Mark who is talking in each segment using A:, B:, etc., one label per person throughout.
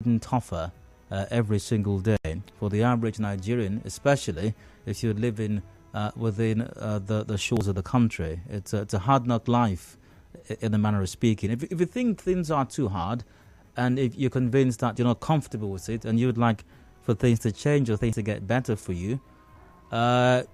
A: getting tougher every single day. For the average Nigerian, especially if you're living within the shores of the country, it's a hard knock life in a manner of speaking. If you think things are too hard, and if you're convinced that you're not comfortable with it, and you would like for things to change or things to get better for you,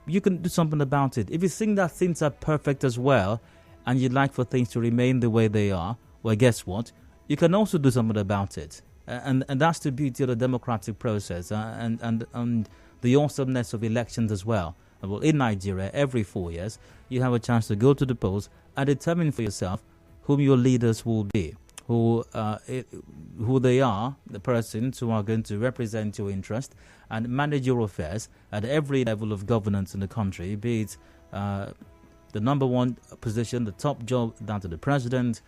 A: you can do something about it. If you think that things are perfect as well, and you'd like for things to remain the way they are, well, guess what? You can also do something about it. And that's the beauty of the democratic process and the awesomeness of elections as well. Well, in Nigeria, every 4 years, you have a chance to go to the polls and determine for yourself whom your leaders will be, who they are, the persons who are going to represent your interest and manage your affairs at every level of governance in the country, be it the number one position, the top job down to the president,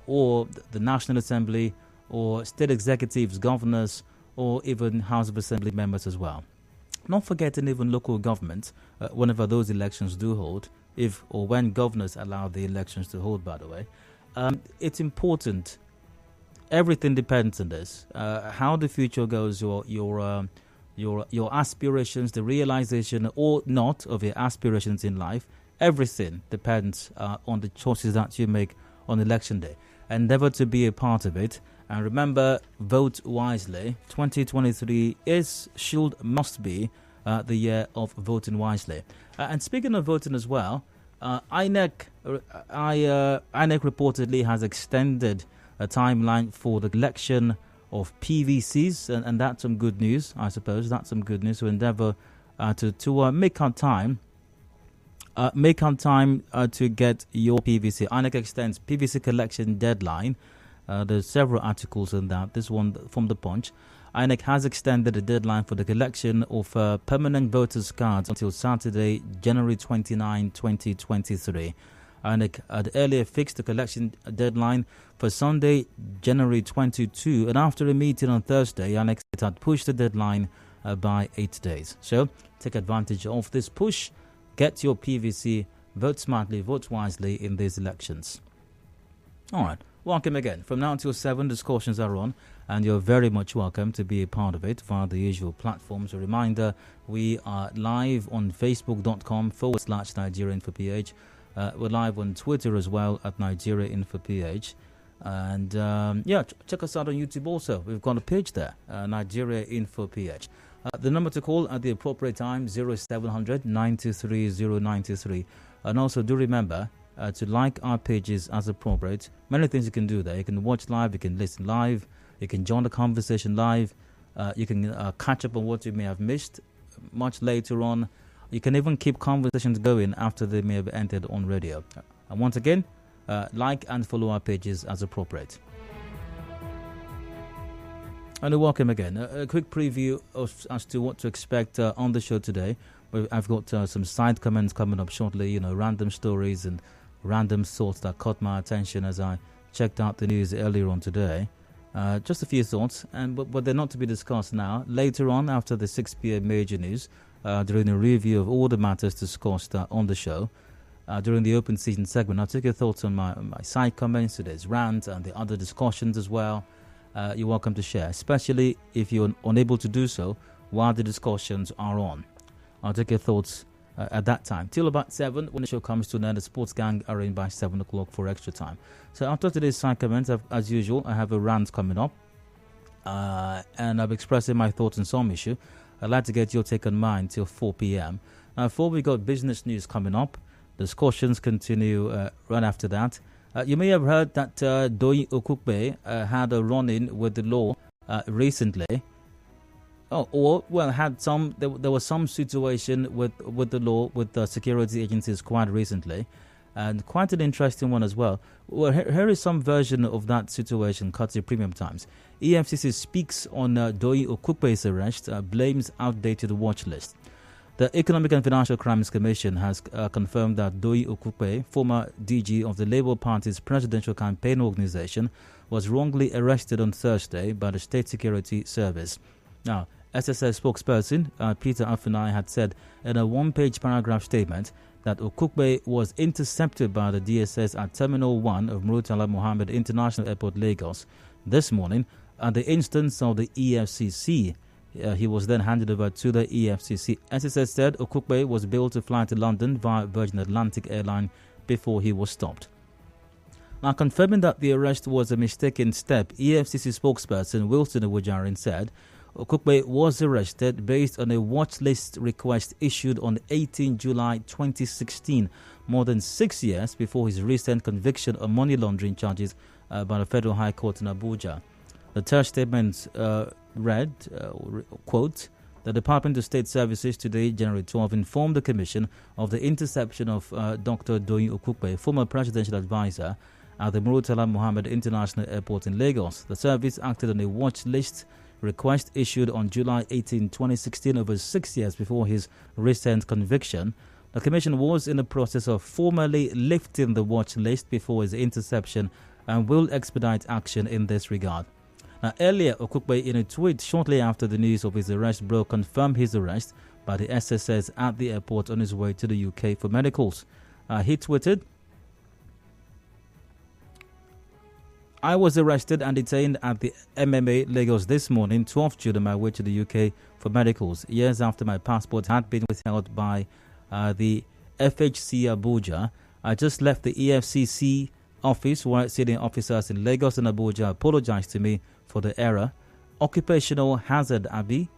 A: or the National Assembly, or state executives, governors, or even House of Assembly members as well. Not forgetting even local government, whenever those elections do hold, if or when governors allow the elections to hold, by the way. It's important. Everything depends on this. How the future goes, your aspirations, the realization or not of your aspirations in life, everything depends on the choices that you make on election day. Endeavor to be a part of it. And remember, vote wisely. 2023 must be the year of voting wisely. And speaking of voting as well, INEC reportedly has extended a timeline for the collection of PVCs, and that's some good news, I suppose. That's some good news. So endeavor to make out time. To get your PVC. INEC extends PVC collection deadline. There's several articles on that. This one from The Punch. INEC has extended the deadline for the collection of permanent voters' cards until Saturday, January 29, 2023. INEC had earlier fixed the collection deadline for Sunday, January 22, and after a meeting on Thursday, INEC had pushed the deadline by 8 days. So take advantage of this push. Get your PVC, vote smartly, vote wisely in these elections. All right. Welcome again. From now until 7, discussions are on, and you're very much welcome to be a part of it via the usual platforms. A reminder, we are live on facebook.com/Nigeria InfoPH. We're live on Twitter as well at Nigeria InfoPH. And check us out on YouTube also. We've got a page there, Nigeria InfoPH. The number to call at the appropriate time, 0700 923 093. And also do remember, to like our pages as appropriate. Many things you can do there. You can watch live, you can listen live, you can join the conversation live, you can catch up on what you may have missed much later on. You can even keep conversations going after they may have entered on radio. And once again, like and follow our pages as appropriate. And welcome again. A quick preview as to what to expect on the show today. I've got some side comments coming up shortly, random stories and random thoughts that caught my attention as I checked out the news earlier on today. Just a few thoughts, but they're not to be discussed now. Later on, after the 6 p.m. major news, during a review of all the matters discussed on the show, during the open season segment, I'll take your thoughts on my side comments, today's rant, and the other discussions as well. You're welcome to share, especially if you're unable to do so while the discussions are on. I'll take your thoughts at that time. Till about 7, when the show comes to an end, the sports gang are in by 7 o'clock for extra time. So after today's side comments, as usual, I have a rant coming up. And I'm expressing my thoughts on some issue. I'd like to get your take on mine till 4 p.m. Now, before we got business news coming up, discussions continue right after that. You may have heard that Doi Okukbe had a run-in with the law recently. There was some situation with the law, with the security agencies quite recently, and quite an interesting one as well. Well, here is some version of that situation, courtesy Premium Times. EFCC speaks on Doi Okukbe's arrest, blames outdated watch list. The Economic and Financial Crimes Commission has confirmed that Doi Okukbe, former DG of the Labour Party's presidential campaign organization, was wrongly arrested on Thursday by the State Security Service. Now, SSS spokesperson Peter Afunai had said in a one-page paragraph statement that Okukbe was intercepted by the DSS at Terminal 1 of Murtala Mohammed International Airport, Lagos, this morning at the instance of the EFCC. He was then handed over to the EFCC. SSS said Okukpe was billed to fly to London via Virgin Atlantic Airline before he was stopped. Now, confirming that the arrest was a mistaken step, EFCC spokesperson Wilson Owujarin said Okukpe was arrested based on a watch list request issued on 18 July 2016, more than 6 years before his recent conviction on money laundering charges by the Federal High Court in Abuja. The third statement read, quote, "The Department of State Services today, January 12, informed the Commission of the interception of Dr. Doyin Okukpe, former presidential advisor at the Murtala Mohammed International Airport in Lagos. The service acted on a watch list request issued on July 18, 2016, over 6 years before his recent conviction. The Commission was in the process of formally lifting the watch list before his interception and will expedite action in this regard." Now, earlier, Okukpe, in a tweet shortly after the news of his arrest broke, confirmed his arrest by the SSS at the airport on his way to the UK for medicals. He tweeted, "I was arrested and detained at the MMA Lagos this morning, 12th June, on my way to the UK for medicals, years after my passport had been withheld by the FHC Abuja. I just left the EFCC office where senior officers in Lagos and Abuja apologized to me for the error. Occupational hazard, Abi."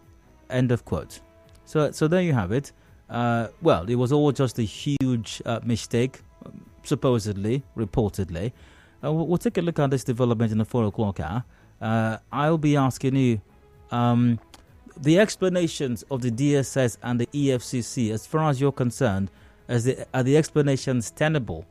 A: End of quote. So there you have it. Well, it was all just a huge mistake, supposedly, reportedly. We'll take a look at this development in the 4 o'clock hour. I'll be asking you the explanations of the DSS and the EFCC, as far as you're concerned, are the explanations tenable?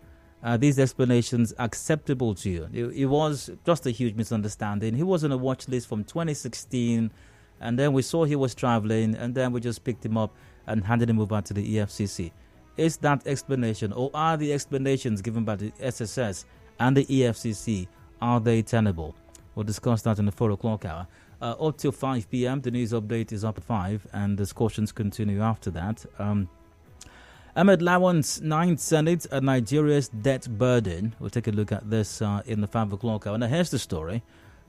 A: Are these explanations acceptable to you? It was just a huge misunderstanding. He was on a watch list from 2016, and then we saw he was traveling, and then we just picked him up and handed him over to the EFCC. Is that explanation, or are the explanations given by the SSS and the EFCC, are they tenable? We'll discuss that in the 4 o'clock hour. Up till 5 p.m., the news update is up at 5, and discussions continue after that. Ahmed Lawan's 9th Senate and Nigeria's debt burden. We'll take a look at this in the 5 o'clock hour. Now, here's the story.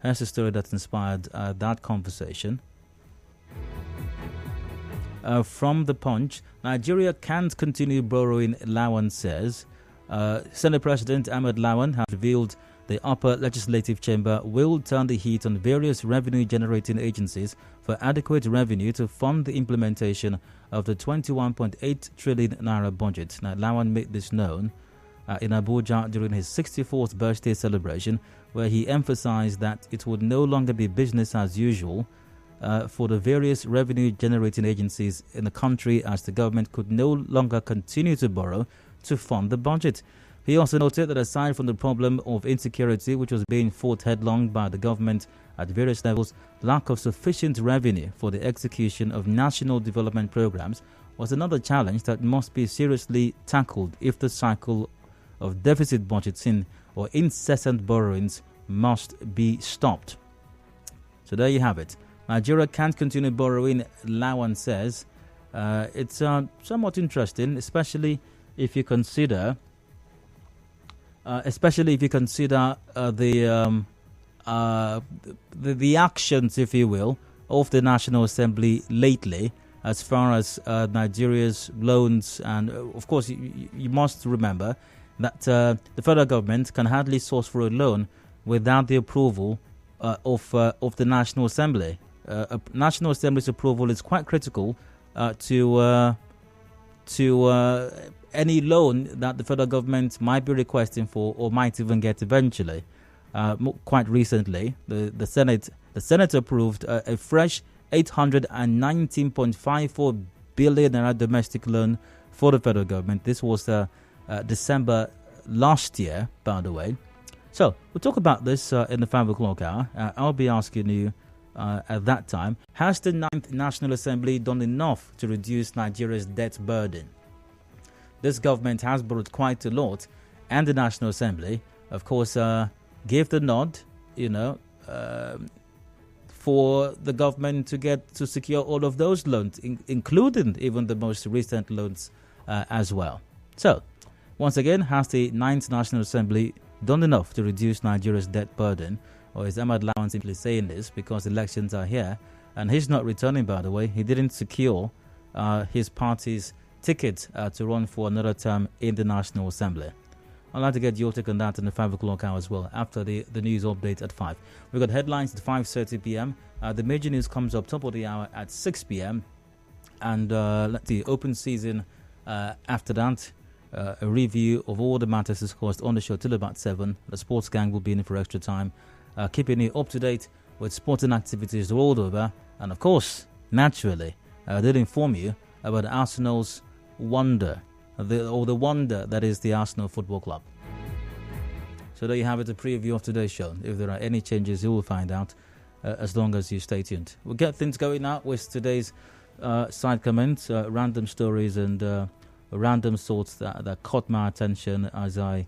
A: Here's the story that inspired that conversation. From The Punch, Nigeria can't continue borrowing, Lawan says. Senate President Ahmed Lawan has revealed the upper legislative chamber will turn the heat on various revenue-generating agencies for adequate revenue to fund the implementation of the 21.8 trillion naira budget. Now, Lawan made this known in Abuja during his 64th birthday celebration, where he emphasized that it would no longer be business as usual for the various revenue-generating agencies in the country, as the government could no longer continue to borrow to fund the budget. He also noted that aside from the problem of insecurity, which was being fought headlong by the government at various levels, lack of sufficient revenue for the execution of national development programs was another challenge that must be seriously tackled if the cycle of deficit budgeting or incessant borrowings must be stopped. So there you have it. Nigeria can't continue borrowing, Lawan says. It's somewhat interesting, especially if you consider the actions, if you will, of the National Assembly lately, as far as Nigeria's loans. And of course, you must remember that the federal government can hardly source for a loan without the approval of the National Assembly. National Assembly's approval is quite critical to any loan that the federal government might be requesting for or might even get eventually. Quite recently, the Senate approved a fresh 819.54 billion naira domestic loan for the federal government. This was December last year, by the way. So we'll talk about this in the 5 o'clock hour. I'll be asking you at that time, has the 9th National Assembly done enough to reduce Nigeria's debt burden? This government has borrowed quite a lot, and the National Assembly, of course, gave the nod, for the government to secure all of those loans, including even the most recent loans as well. So, once again, has the 9th National Assembly done enough to reduce Nigeria's debt burden? Or is Ahmad Lawan simply saying this because elections are here? And he's not returning, by the way. He didn't secure his party's ticket to run for another term in the National Assembly. I'd like to get your take on that in the 5 o'clock hour as well, after the news update at 5. We've got headlines at 5:30 p.m. The major news comes up top of the hour at 6 p.m. And let's see, open season after that. A review of all the matters discussed on the show till about 7. The sports gang will be in for extra time, keeping you up to date with sporting activities all over. And of course, naturally, they'll inform you about Arsenal's wonder, the wonder that is the Arsenal Football Club. So there you have it, a preview of today's show. If there are any changes, you will find out as long as you stay tuned. We'll get things going now with today's side comments, random stories and random thoughts that caught my attention as I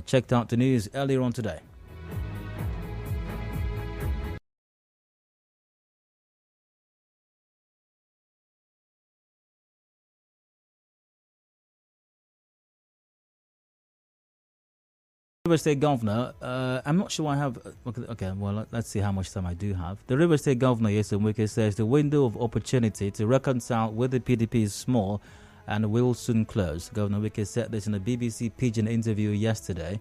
A: checked out the news earlier on today. River State Governor, I'm not sure I have. Okay, well, let's see how much time I do have. The River State Governor, Wike, says the window of opportunity to reconcile with the PDP is small and will soon close. Governor Wike said this in a BBC Pidgin interview yesterday.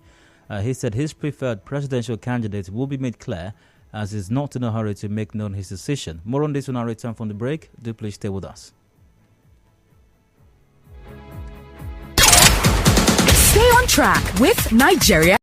A: He said his preferred presidential candidate will be made clear, as he's not in a hurry to make known his decision. More on this when I return from the break. Do please stay with us.
B: Stay on track with Nigeria.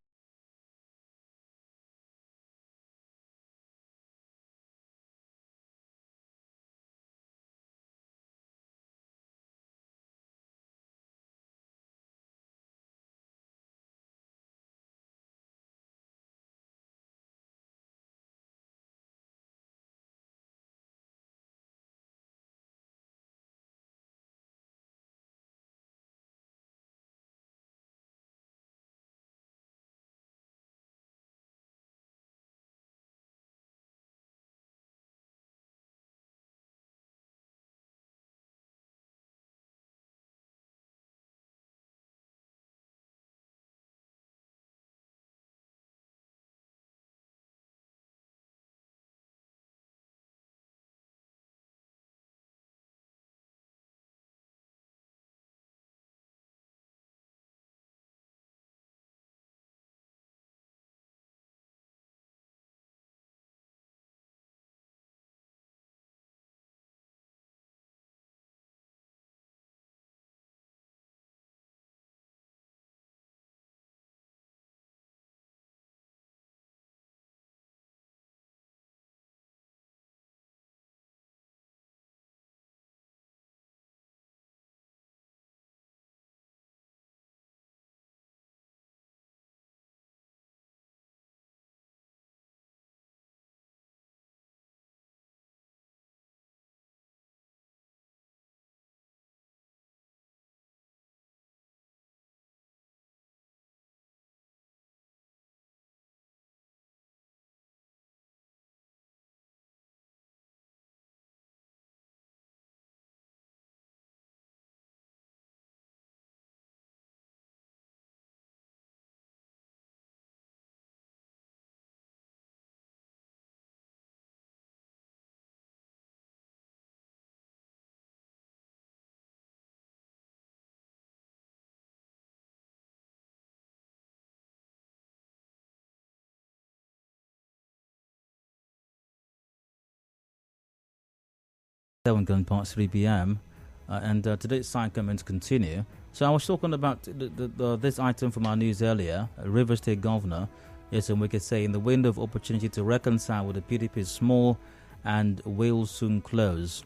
A: Gone past 3 p.m. And today's side comments continue. So I was talking about this item from our news earlier. River State Governor, and we could say in the window of opportunity to reconcile with the PDP is small and will soon close.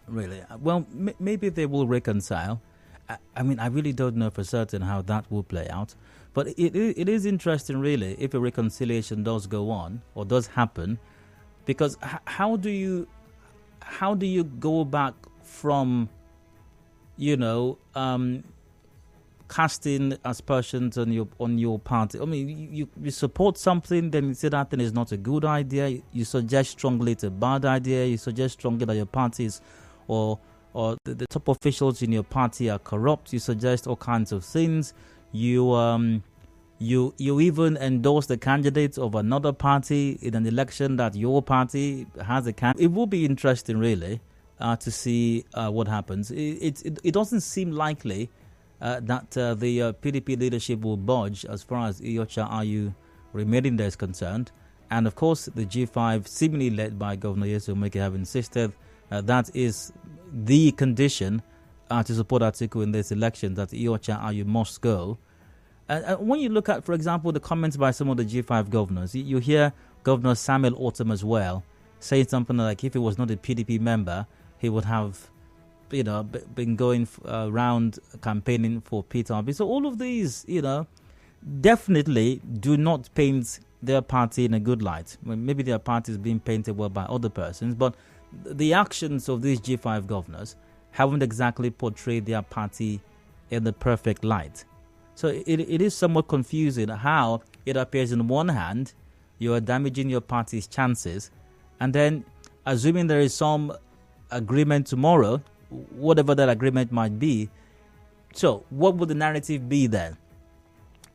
A: Really? Well, maybe they will reconcile. I mean, I really don't know for certain how that will play out. But it is interesting, really, if a reconciliation does go on or does happen, because how do you go back from, casting aspersions on your party? I mean, you support something, then you say that thing is not a good idea. You suggest strongly it's a bad idea. You suggest strongly that your parties or the top officials in your party are corrupt. You suggest all kinds of things. You You even endorse the candidate of another party in an election that your party has a candidate. It will be interesting, really, to see what happens. It doesn't seem likely that the PDP leadership will budge as far as Iyorchia Ayu remaining there is concerned. And of course, the G5, seemingly led by Governor Nyesom Wike, have insisted that is the condition to support Atiku in this election, that Iyorchia Ayu must go. When you look at, for example, the comments by some of the G5 governors, you hear Governor Samuel Autumn as well saying something like, if he was not a PDP member, he would have, been going around campaigning for Peter Obi. So all of these, definitely do not paint their party in a good light. Maybe their party is being painted well by other persons, but the actions of these G5 governors haven't exactly portrayed their party in the perfect light. So it is somewhat confusing how it appears on one hand you are damaging your party's chances, and then assuming there is some agreement tomorrow, whatever that agreement might be. So what would the narrative be then?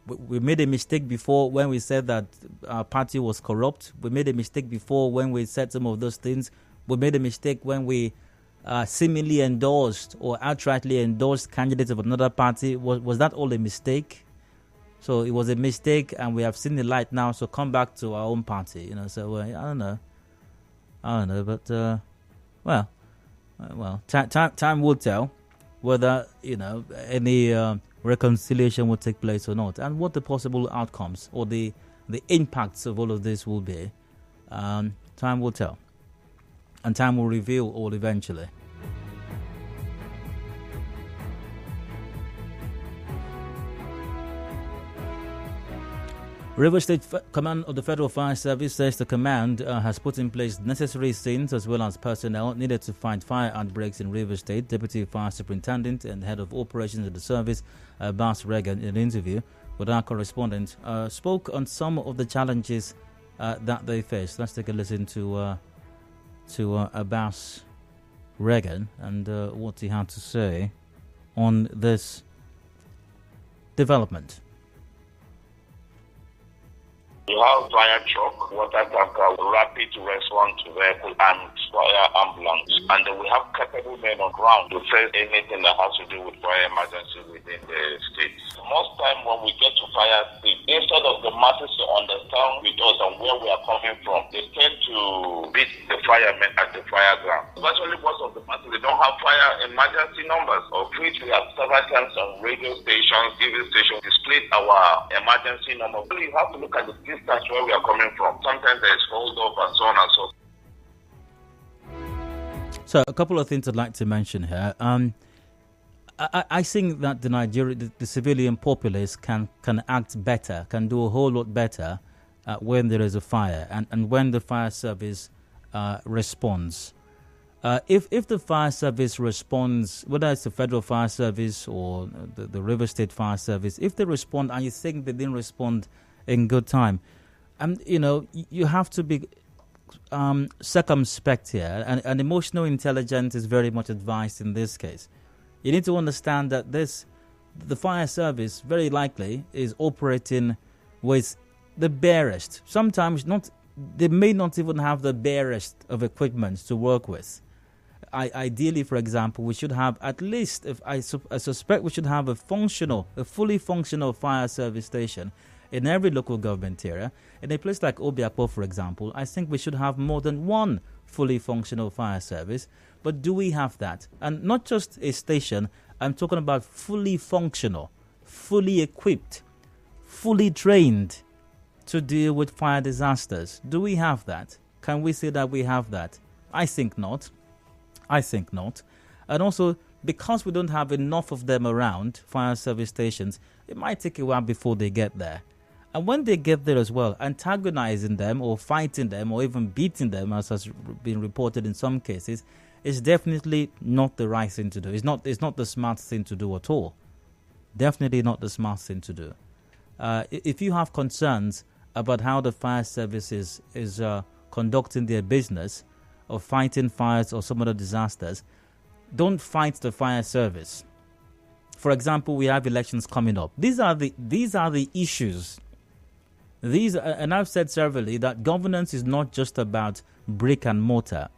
A: We made a mistake before when we said that our party was corrupt. We made a mistake before when we said some of those things. We made a mistake when we seemingly endorsed or outrightly endorsed candidates of another party. Was that all a mistake? So it was a mistake, and we have seen the light now. So come back to our own party, So I don't know, but time will tell whether any reconciliation will take place or not, and what the possible outcomes or the impacts of all of this will be. Time will tell, and time will reveal all eventually. River State Command of the Federal Fire Service says the command has put in place necessary scenes as well as personnel needed to fight fire outbreaks in River State. Deputy Fire Superintendent and Head of Operations at the service, Abbas Regan, in an interview with our correspondent, spoke on some of the challenges that they face. Let's take a listen to Abbas Regan and what he had to say on this development.
C: You have fire truck, water tanker, rapid response vehicle, and fire ambulance. And we have capable men on ground to face anything that has to do with fire emergency within the state. Most time when we get to fire scene, instead of the masses to understand with us and where we are coming from, they tend to beat the firemen at the fire ground. Virtually most of the masses, they don't have fire emergency numbers, of which we have several times on radio stations, TV stations, displayed our emergency number. So you have to look at the distance where we are coming from. Sometimes there is hold up and so on and so forth.
A: So a couple of things I'd like to mention here. I think that the civilian populace can act better, can do a whole lot better when there is a fire and when the fire service responds. If the fire service responds, whether it's the Federal Fire Service or the River State Fire Service, if they respond and you think they didn't respond in good time, you have to be circumspect here, and emotional intelligence is very much advised in this case. You need to understand that the fire service very likely is operating with the barest. Sometimes they may not even have the barest of equipment to work with. Ideally, for example, we should have at least, I suspect we should have a fully functional fire service station in every local government area. In a place like Obiakpo, for example, I think we should have more than one fully functional fire service. But do we have that? And not just a station, I'm talking about fully functional, fully equipped, fully trained to deal with fire disasters. Do we have that? Can we say that we have that? I think not. And also, because we don't have enough of them around, fire service stations, it might take a while before they get there. And when they get there as well, antagonizing them or fighting them or even beating them, as has been reported in some cases, is definitely not the right thing to do. It's not the smart thing to do at all. Definitely not the smart thing to do. If you have concerns about how the fire service is conducting their business of fighting fires or some other disasters, don't fight the fire service. For example, we have elections coming up. These are the issues. And I've said severally that governance is not just about brick and mortar.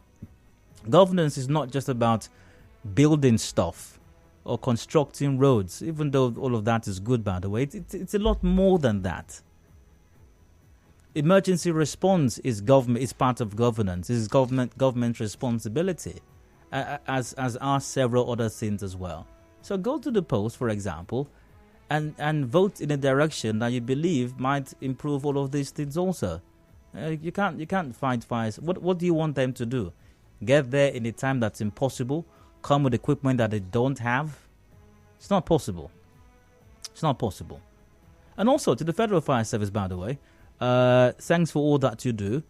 A: Governance is not just about building stuff or constructing roads, even though all of that is good, by the way. It's a lot more than that. Emergency response is part of governance. It is government responsibility, as are several other things as well. So go to the polls, for example, and vote in a direction that you believe might improve all of these things also. You can't fight fires. What do you want them to do? Get there in a time that's impossible? Come with equipment that they don't have? It's not possible. It's not possible. And also to the Federal Fire Service, by the way, thanks for all that you do.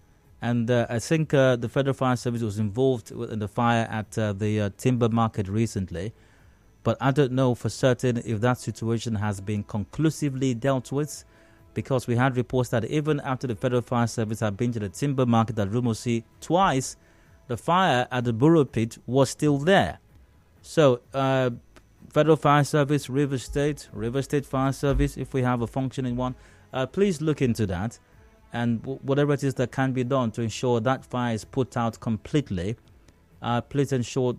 A: And I think the Federal Fire Service was involved in the fire at the timber market recently. But I don't know for certain if that situation has been conclusively dealt with, because we had reports that even after the Federal Fire Service had been to the timber market at Rumosi twice, the fire at the Borough Pit was still there. So, Federal Fire Service, River State Fire Service, if we have a functioning one, please look into that. And whatever it is that can be done to ensure that fire is put out completely, please ensure,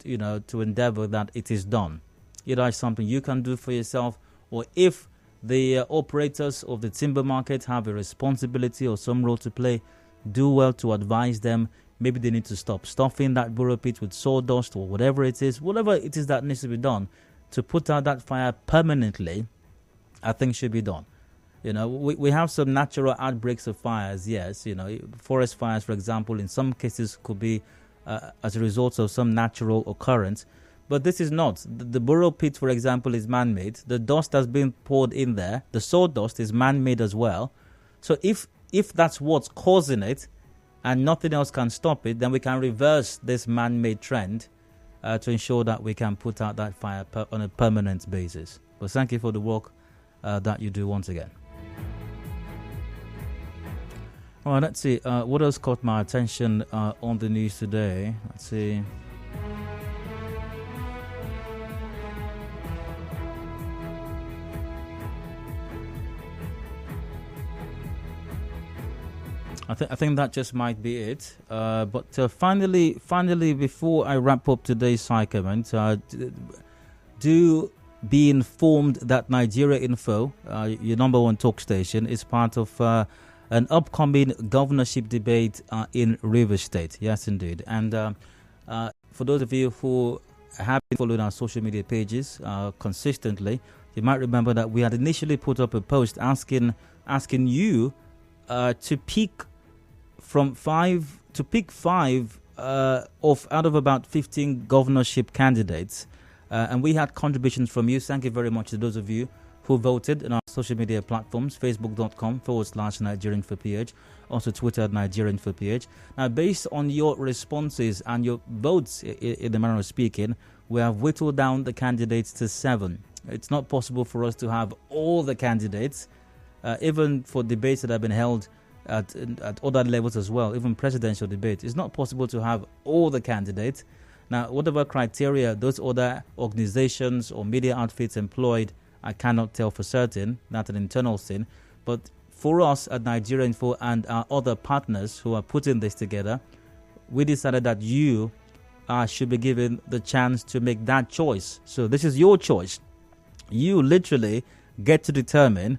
A: to endeavor that it is done. Either it's something you can do for yourself, or if the operators of the timber market have a responsibility or some role to play, do well to advise them. Maybe they need to stop stuffing that Borough Pit with sawdust or whatever it is that needs to be done to put out that fire permanently, I think should be done. We have some natural outbreaks of fires, yes. Forest fires, for example, in some cases could be as a result of some natural occurrence. But this is not. The Borough Pit, for example, is man-made. The dust has been poured in there. The sawdust is man-made as well. So if that's what's causing it, and nothing else can stop it, then we can reverse this man-made trend to ensure that we can put out that fire on a permanent basis. But thank you for the work that you do once again. All right, let's see. What else caught my attention on the news today? Let's see. I think that just might be it. But finally, before I wrap up today's segment, do be informed that Nigeria Info, your number one talk station, is part of an upcoming governorship debate in Rivers State. Yes, indeed. And for those of you who have been following our social media pages consistently, you might remember that we had initially put up a post asking you to pick five out of about 15 governorship candidates, and we had contributions from you. Thank you very much to those of you who voted on our social media platforms, facebook.com/NigerianForPH, also Twitter at NigerianForPH. Now, based on your responses and your votes, in the manner of speaking, we have whittled down the candidates to 7. It's not possible for us to have all the candidates, even for debates that have been held at other levels as well, even presidential debates. It's not possible to have all the candidates. Now, whatever criteria those other organizations or media outfits employed, I cannot tell for certain. That's an internal thing. But for us at Nigeria Info and our other partners who are putting this together, we decided that you should be given the chance to make that choice. So this is your choice. You literally get to determine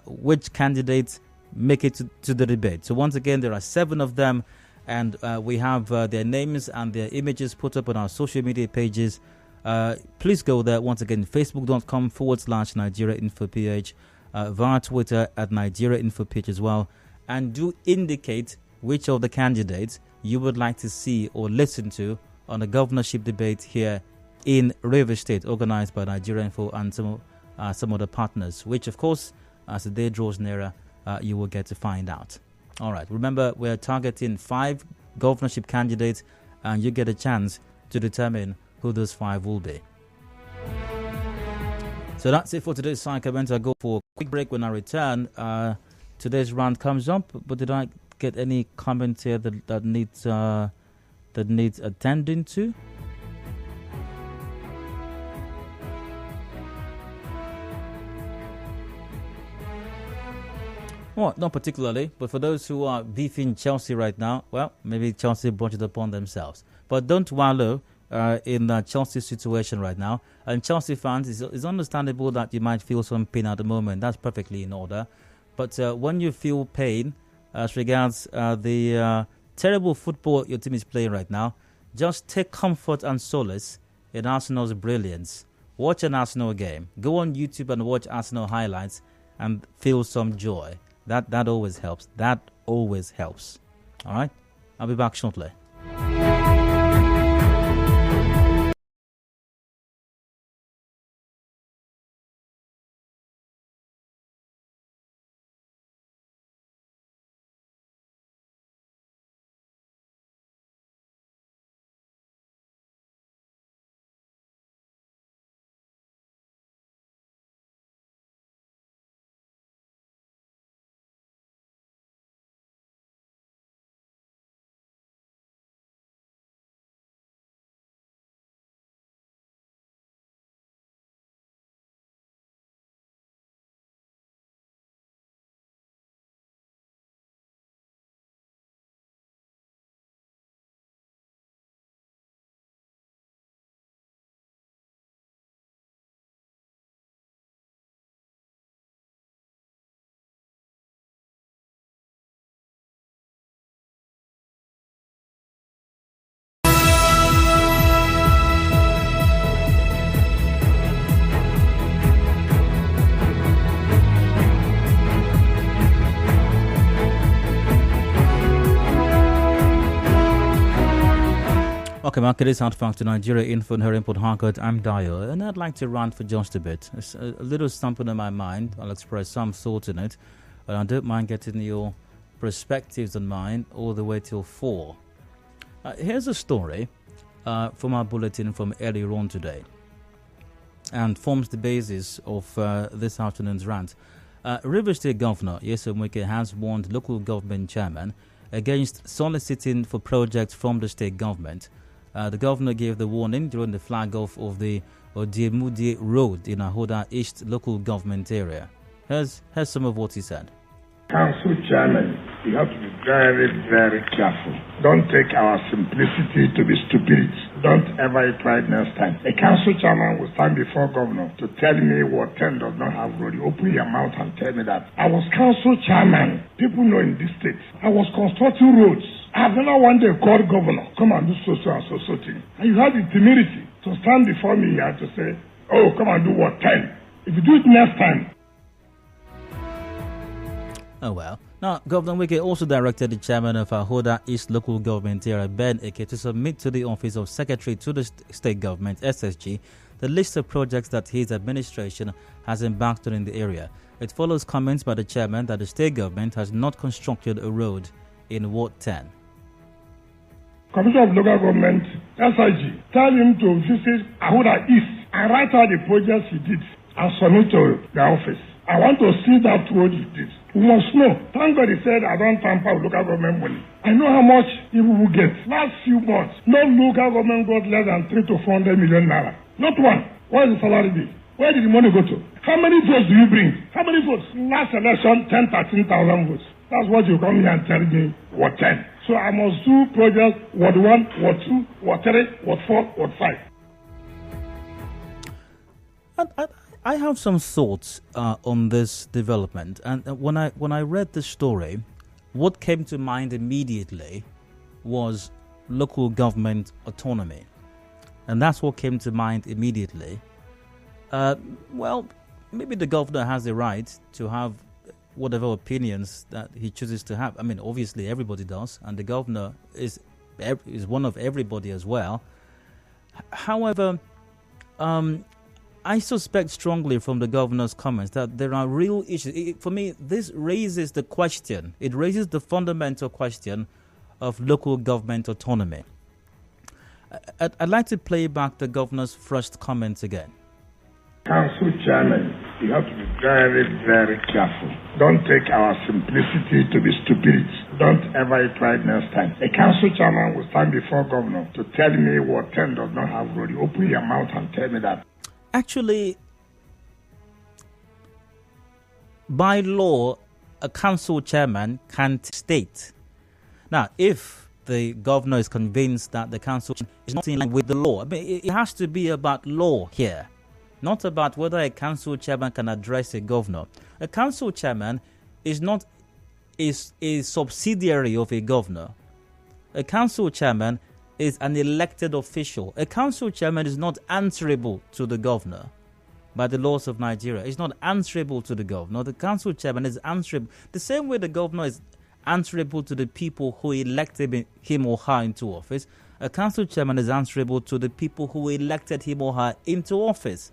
A: which candidates make it to the debate. So once again, there are 7 of them, and we have their names and their images put up on our social media pages. Please go there once again, facebook.com/Nigeria Info PH, via Twitter at Nigeria Info PH as well, and do indicate which of the candidates you would like to see or listen to on the governorship debate here in Rivers State, organized by Nigeria Info and some other partners, which of course, as the day draws nearer, you will get to find out. All right. Remember, we're targeting 5 governorship candidates, and you get a chance to determine who those 5 will be. So that's it for today's segment. I go for a quick break. When I return, today's round comes up. But did I get any comments here that needs attending to? Well, not particularly, but for those who are beefing Chelsea right now, well, maybe Chelsea brought it upon themselves. But don't wallow in Chelsea's situation right now. And Chelsea fans, it's understandable that you might feel some pain at the moment. That's perfectly in order. But when you feel pain as regards the terrible football your team is playing right now, just take comfort and solace in Arsenal's brilliance. Watch an Arsenal game. Go on YouTube and watch Arsenal highlights and feel some joy. That always helps. That always helps. All right? I'll be back shortly. Welcome back. It is Hard Facts to Nigeria Info and her input Harcourt. I'm Dio, and I'd like to rant for just a bit. It's a little something in my mind. I'll express some thoughts in it, but I don't mind getting your perspectives on mine all the way till 4. Here's a story from our bulletin from earlier on today, and forms the basis of this afternoon's rant. Rivers State Governor Nyesom Wike has warned local government chairmen against soliciting for projects from the state government. The governor gave the warning during the flag-off of the Odiemudie Road in Ahoda East local government area. Here's some of what he said.
D: Council chairman, you have to be very, very careful. Don't take our simplicity to be stupidity. Don't ever try it next time. A council chairman will stand before governor to tell me what 10 does not have road. You open your mouth and tell me that. I was council chairman. People know in this state. I was constructing roads. I have never one day called governor, come and do so and so thing. And you have the temerity to stand before me and to say, oh, come and do what 10. If you do it next time.
A: Oh well. Now, Governor Wike also directed the chairman of Ahoda East local government area, Ben Eke, to submit to the Office of Secretary to the State Government, SSG, the list of projects that his administration has embarked on in the area. It follows comments by the chairman that the state government has not constructed a road in Ward 10.
D: Commissioner of Local Government, SIG, tell him to visit Ahoda East and write out the projects he did and submit to the office. I want to see that road he did. We must know. Thank God he said I don't tamper with local government money. I know how much people will get. Last few months, no local government got less than 300 to 400 million naira. Not one. Where is the salary bill? Where did the money go to? How many votes do you bring? How many votes? Last election, 13,000 votes. That's what you come here and tell me, Ward 10. So I must do projects, Ward 1, Ward 2, Ward 3, Ward 4, Ward 5.
A: I have some thoughts on this development, and when I read the story, what came to mind immediately was local government autonomy, and that's what came to mind immediately. Well, maybe the governor has the right to have whatever opinions that he chooses to have. I mean, obviously everybody does, and the governor is one of everybody as well. However, I suspect strongly from the governor's comments that there are real issues. For me, this raises the question. It raises the fundamental question of local government autonomy. I'd like to play back the governor's first comments again.
D: Council chairman, you have to be very, very careful. Don't take our simplicity to be stupidity. Don't ever try it next time. A council chairman will stand before governor to tell me what 10 does not have road. You open your mouth and tell me that.
A: Actually, by law, a council chairman can't state. Now, if the governor is convinced that the council is not in line with the law, I mean, it has to be about law here, not about whether a council chairman can address a governor. A council chairman is not a subsidiary of a governor. A council chairman is an elected official. A council chairman is not answerable to the governor by the laws of Nigeria. It's not answerable to the governor. The council chairman is answerable. The same way the governor is answerable to the people who elected him or her into office, a council chairman is answerable to the people who elected him or her into office,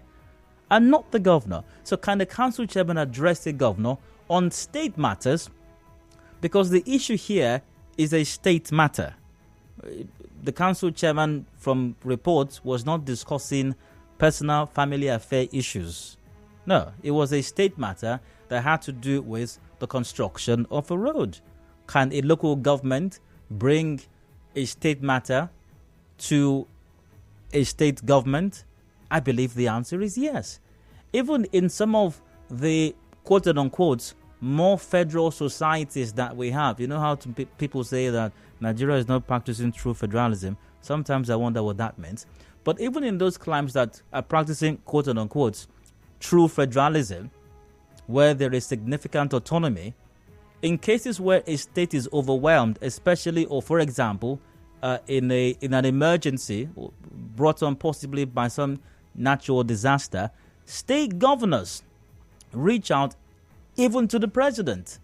A: and not the governor. So can the council chairman address the governor on state matters? Because the issue here is a state matter. The council chairman, from reports, was not discussing personal family affair issues. No, it was a state matter that had to do with the construction of a road. Can a local government bring a state matter to a state government? I believe the answer is yes. Even in some of the quote-unquote more federal societies that we have, you know how people say that Nigeria is not practicing true federalism. Sometimes I wonder what that means. But even in those climes that are practicing quote-unquote true federalism, where there is significant autonomy, in cases where a state is overwhelmed, especially, or for example, in an emergency brought on possibly by some natural disaster, state governors reach out even to the president,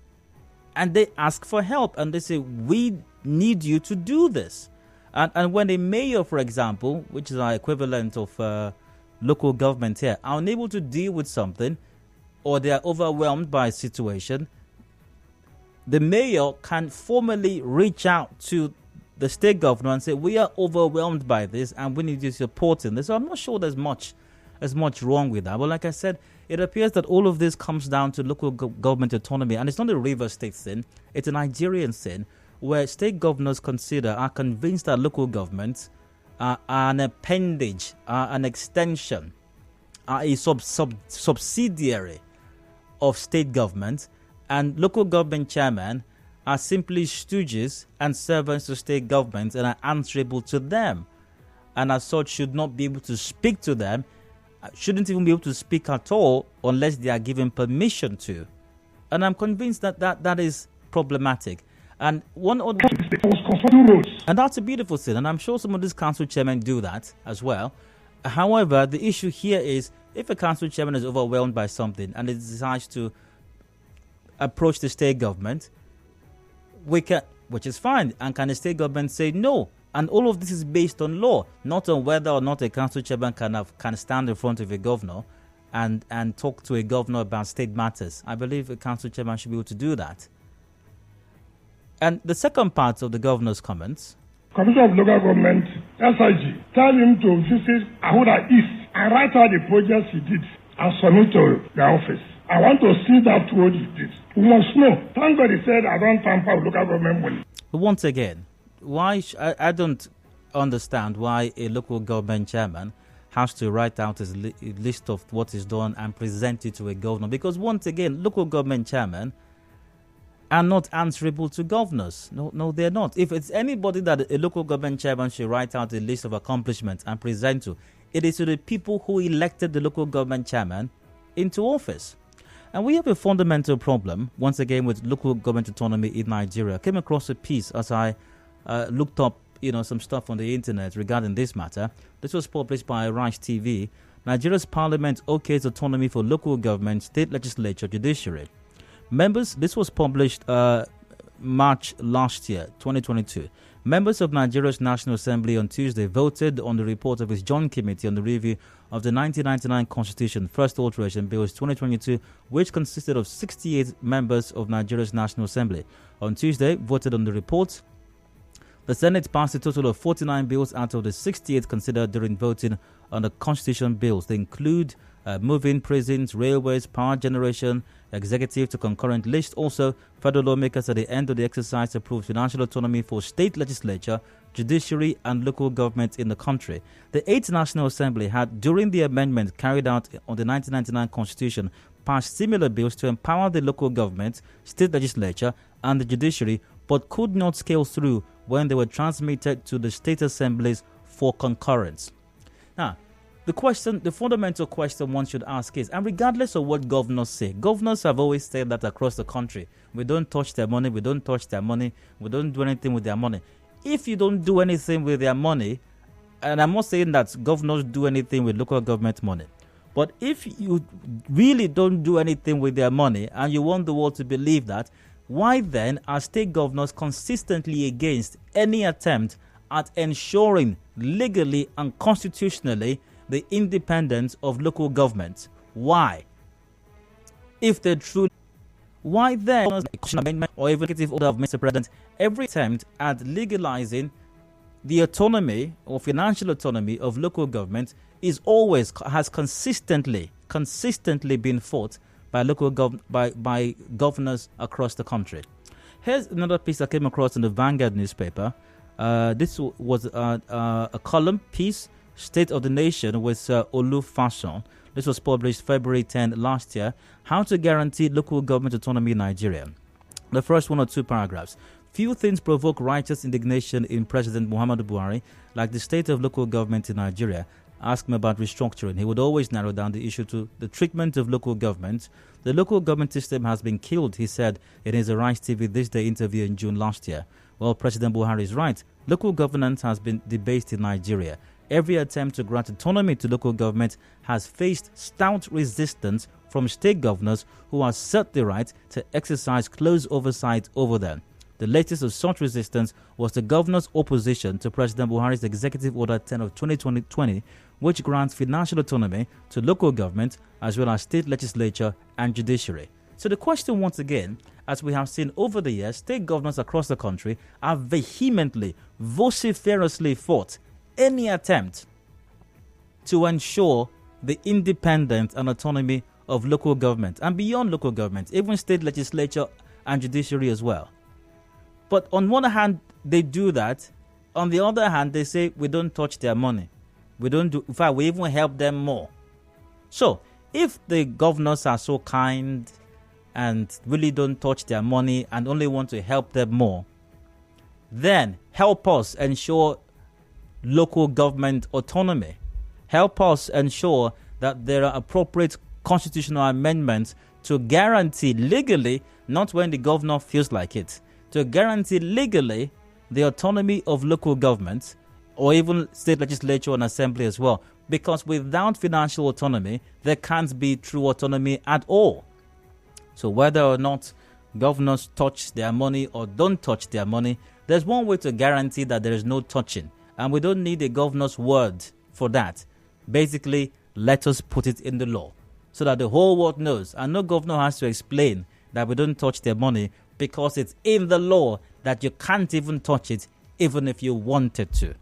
A: and they ask for help, and they say, we need you to do this. And when a mayor, for example, which is our equivalent of local government here, are unable to deal with something, or they are overwhelmed by a situation, the mayor can formally reach out to the state governor and say, we are overwhelmed by this and we need your support in this. So I'm not sure there's much wrong with that. But like I said, it appears that all of this comes down to local government autonomy. And it's not a River State thing. It's a Nigerian thing where state governors are convinced that local governments are an appendage, are an extension, are a subsidiary of state government. And local government chairmen are simply stooges and servants to state governments and are answerable to them. And as such, should not be able to speak to them, shouldn't even be able to speak at all unless they are given permission to. And I'm convinced that is problematic. And and that's a beautiful thing. And I'm sure some of these council chairmen do that as well. However, the issue here is if a council chairman is overwhelmed by something and it decides to approach the state government, which is fine, and can the state government say no? And all of this is based on law, not on whether or not a council chairman can stand in front of a governor and talk to a governor about state matters. I believe a council chairman should be able to do that. And the second part of the governor's comments.
D: Commissioner of Local Government, SIG, tell him to visit Ahuda East and write out the projects he did and submit to the office. I want to see that road he did. We must know. Thank God he said I don't tamper with local government money.
A: Once again, why I don't understand why a local government chairman has to write out his list of what is done and present it to a governor. Because once again, local government chairmen are not answerable to governors. No, they're not. If it's anybody that a local government chairman should write out a list of accomplishments and present to, it is to the people who elected the local government chairman into office. And we have a fundamental problem, once again, with local government autonomy in Nigeria. I came across a piece as I looked up, some stuff on the internet regarding this matter. This was published by Rice TV. Nigeria's parliament okays autonomy for local government, state legislature, judiciary. Members, this was published March last year, 2022. Members of Nigeria's National Assembly on Tuesday voted on the report of its Joint Committee on the Review of the 1999 Constitution, First Alteration Bills 2022, which consisted of 68 members of Nigeria's National Assembly. On Tuesday, voted on the report. The Senate passed a total of 49 bills out of the 68 considered during voting on the Constitution bills. They include moving prisons, railways, power generation, executive to concurrent list. Also, federal lawmakers at the end of the exercise approved financial autonomy for state legislature, judiciary, and local government in the country. The 8th National Assembly had, during the amendment carried out on the 1999 Constitution, passed similar bills to empower the local government, state legislature, and the judiciary, but could not scale through when they were transmitted to the state assemblies for concurrence. Now, the fundamental question one should ask is, and regardless of what governors say, governors have always said that across the country, we don't touch their money, we don't touch their money, we don't do anything with their money. If you don't do anything with their money, and I'm not saying that governors do anything with local government money, but if you really don't do anything with their money and you want the world to believe that, why then are state governors consistently against any attempt at ensuring legally and constitutionally the independence of local governments? Why? If they're true, why then amendment or even executive order of Mr. President every attempt at legalizing the autonomy or financial autonomy of local government has consistently been fought by by governors across the country. Here's another piece I came across in the Vanguard newspaper. This was a column piece, State of the Nation, with Olu Fashion. This was published February 10 last year. How to guarantee local government autonomy in Nigeria. The first 1 or 2 paragraphs. Few things provoke righteous indignation in President Muhammadu Buhari, like the state of local government in Nigeria. Ask him about restructuring. He would always narrow down the issue to the treatment of local government. The local government system has been killed, he said in his Arise TV This Day interview in June last year. Well, President Buhari is right. Local governance has been debased in Nigeria. Every attempt to grant autonomy to local government has faced stout resistance from state governors who assert the right to exercise close oversight over them. The latest of such resistance was the governor's opposition to President Buhari's Executive Order 10 of 2020, which grants financial autonomy to local government as well as state legislature and judiciary. So the question once again, as we have seen over the years, state governors across the country have vehemently, vociferously fought any attempt to ensure the independence and autonomy of local government and beyond local government, even state legislature and judiciary as well. But on one hand, they do that. On the other hand, they say we don't touch their money. In fact, we even help them more. So, if the governors are so kind and really don't touch their money and only want to help them more, then help us ensure local government autonomy. Help us ensure that there are appropriate constitutional amendments to guarantee legally, not when the governor feels like it, to guarantee legally the autonomy of local governments or even state legislature and assembly as well. Because without financial autonomy, there can't be true autonomy at all. So whether or not governors touch their money or don't touch their money, there's one way to guarantee that there is no touching. And we don't need a governor's word for that. Basically, let us put it in the law so that the whole world knows. And no governor has to explain that we don't touch their money because it's in the law that you can't even touch it even if you wanted to.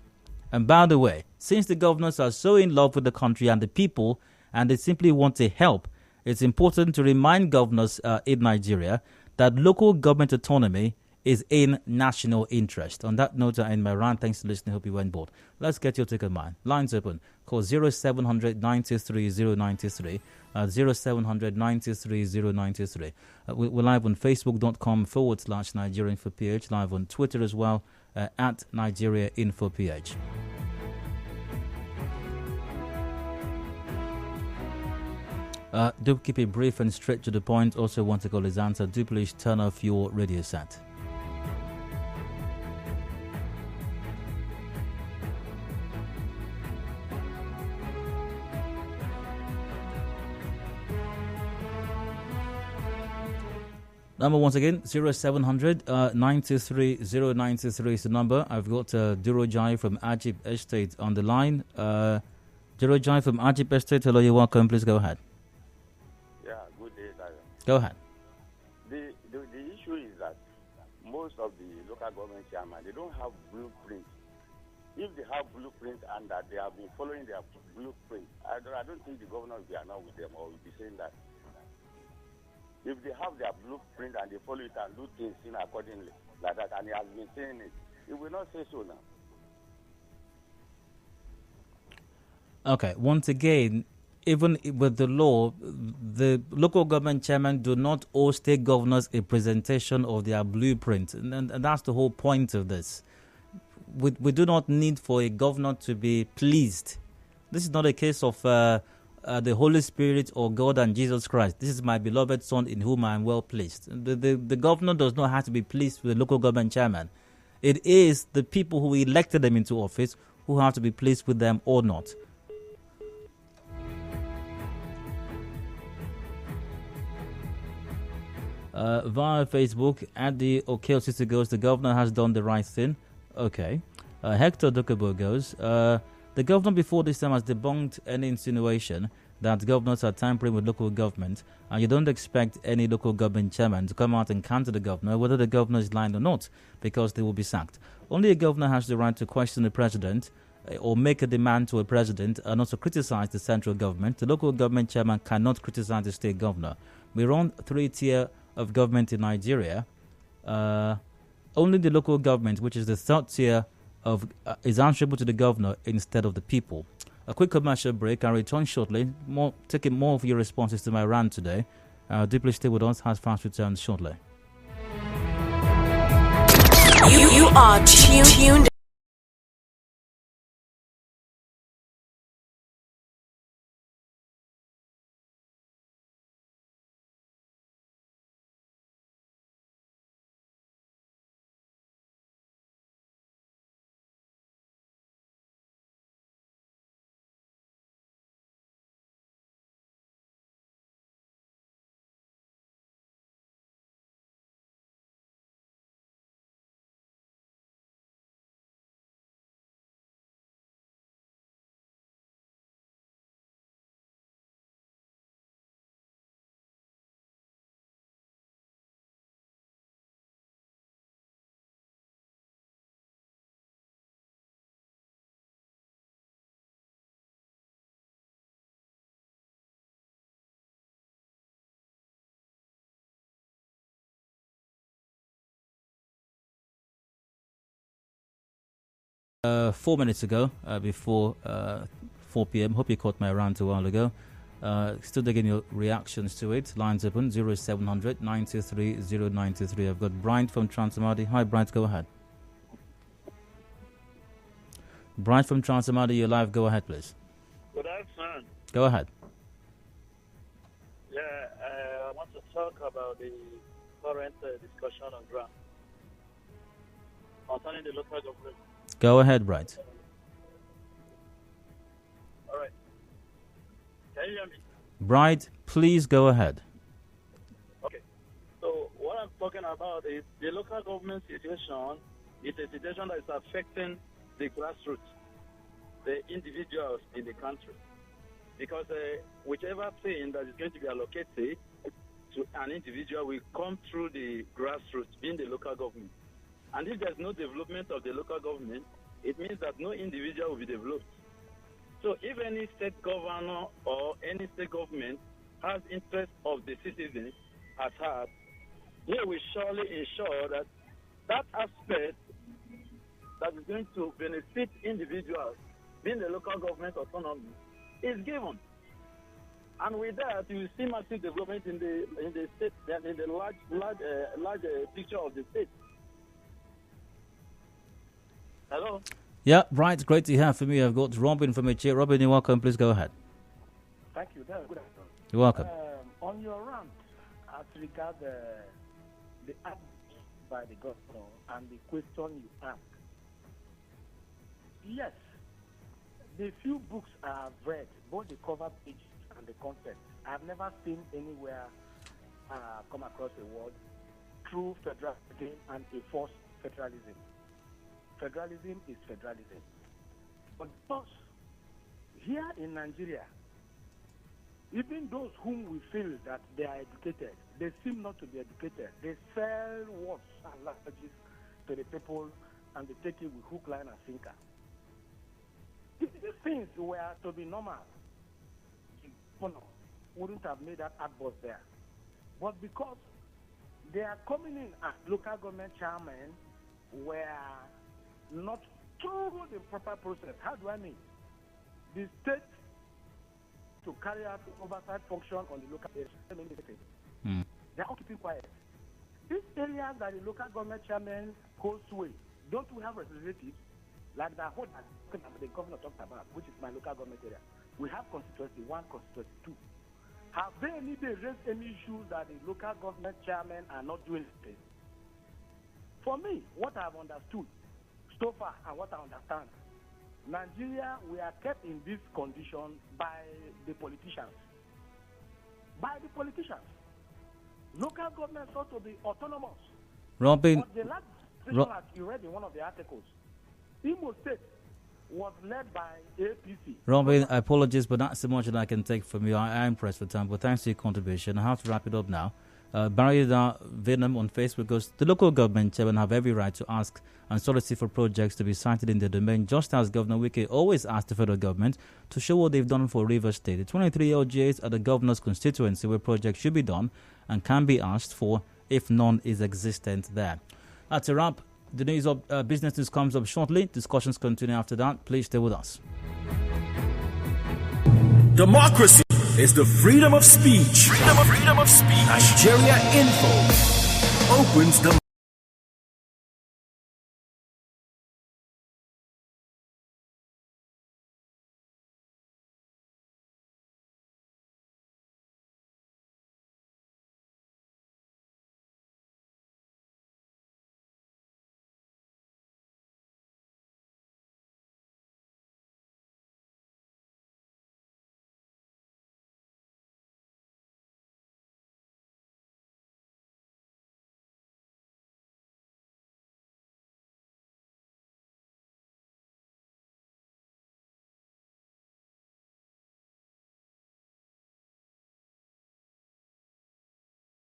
A: And by the way, since the governors are so in love with the country and the people and they simply want to help, it's important to remind governors in Nigeria that local government autonomy is in national interest. On that note, I end my rant. Thanks for listening. Hope you went bored. Let's get your take on mine. Lines open. Call 0700 923 093. 0700 923 093. We're live on facebook.com/NigeriaInfoPH. Live on Twitter as well at NigeriaInfoPH. Do keep it brief and straight to the point. Also want to call his answer. Do please turn off your radio set. Number once again, 0700 923 093 is the number. I've got Durojai from Ajib Estate on the line. Durojai from Ajib Estate, hello, you're welcome. Please go ahead.
E: Yeah, good day, Dario.
A: Go ahead.
E: The issue is that most of the local government chairmen, they don't have blueprint. If they have blueprint and that they have been following their blueprint, I don't think the governor will be annoyed with them or will be saying that. If they have their blueprint and they follow it and do things in accordingly, like that, and he has been saying it, he will not say so now.
A: Okay, once again, even with the law, the local government chairmen do not owe state governors a presentation of their blueprint. And that's the whole point of this. We do not need for a governor to be pleased. This is not a case of the Holy Spirit or God and Jesus Christ. This is my beloved Son in whom I am well pleased. The governor does not have to be pleased with the local government chairman. It is the people who elected them into office who have to be pleased with them or not. Via Facebook, at the Okeo City goes, the governor has done the right thing. Okay. Hector Dokabo goes, the governor before this time has debunked any insinuation that governors are tampering with local government, and you don't expect any local government chairman to come out and counter the governor, whether the governor is lying or not, because they will be sacked. Only a governor has the right to question the president or make a demand to a president and also criticize the central government. The local government chairman cannot criticize the state governor. We run 3-tier of government in Nigeria. Only the local government, which is the third tier of, is answerable to the governor instead of the people. A quick commercial break. I'll return shortly. Taking more of your responses to my rant today. Deeply stay with us. Has fast returns shortly.
B: You are tuned.
A: Four minutes ago, before 4 p.m. Hope you caught my rant a while ago. Still taking your reactions to it. Lines open 0700 923 0923. I've got Brian from Transamadi. Hi, Brian, go ahead. Brian from Transamadi, you're live. Go ahead, please.
F: Good afternoon.
A: Go ahead.
F: Yeah, I want to talk about the current discussion on ground concerning the local government.
A: Go ahead, Bright.
F: All right. Can you hear me?
A: Bright, please go ahead.
F: Okay. So what I'm talking about is the local government situation is a situation that is affecting the grassroots, the individuals in the country. Because whichever thing that is going to be allocated to an individual will come through the grassroots, being the local government. And if there's no development of the local government, it means that no individual will be developed. So if any state governor or any state government has interest of the citizens at heart, they will surely ensure that that aspect that is going to benefit individuals, being the local government autonomy, is given. And with that, you will see massive development in the state, in the large picture of the state. Hello?
A: Yeah, right. Great to hear from you. I've got Robin from HA. Robin, you're welcome. Please go ahead.
G: Thank you. Good afternoon.
A: You're welcome.
G: On your rant, as regards the act by the governor and the question you ask, yes, the few books I have read, both the cover page and the content, I've never seen anywhere come across a word true federalism and a forced federalism. Federalism is federalism. But those here in Nigeria, even those whom we feel that they are educated, they seem not to be educated. They sell words and languages to the people and they take it with hook, line, and sinker. If these things were to be normal, wouldn't have made that outburst there. But because they are coming in as local government chairmen were not through the proper process. How do I mean? The state to carry out oversight function on the local area. They're all keeping quiet. These areas that the local government chairman holds sway, don't we have representatives like the whole that the governor talked about, which is my local government area? We have constituency 1, constituency 2. Have they any day raised any issues that the local government chairmen are not doing this? For me, what I've understood so far and what I understand, Nigeria, we are kept in this condition by the politicians. By the politicians. Local governments ought to be autonomous.
A: Robin,
G: but the last decision, as you read in one of the articles, Imo State was led by APC.
A: Robin, I apologize, but that's so much that I can take from you. I am pressed for time, but thanks for your contribution. I have to wrap it up now. Barrier Venom on Facebook goes, the local government chairman have every right to ask and solicit for projects to be cited in their domain, just as Governor Wike always asked the federal government to show what they've done for Rivers State. The 23 LGAs are the governor's constituency where projects should be done and can be asked for if none is existent there. That's a wrap. The news of business news comes up shortly. Discussions continue after that. Please stay with us.
H: Democracy is the freedom of speech. Freedom of speech. Nigeria Info opens the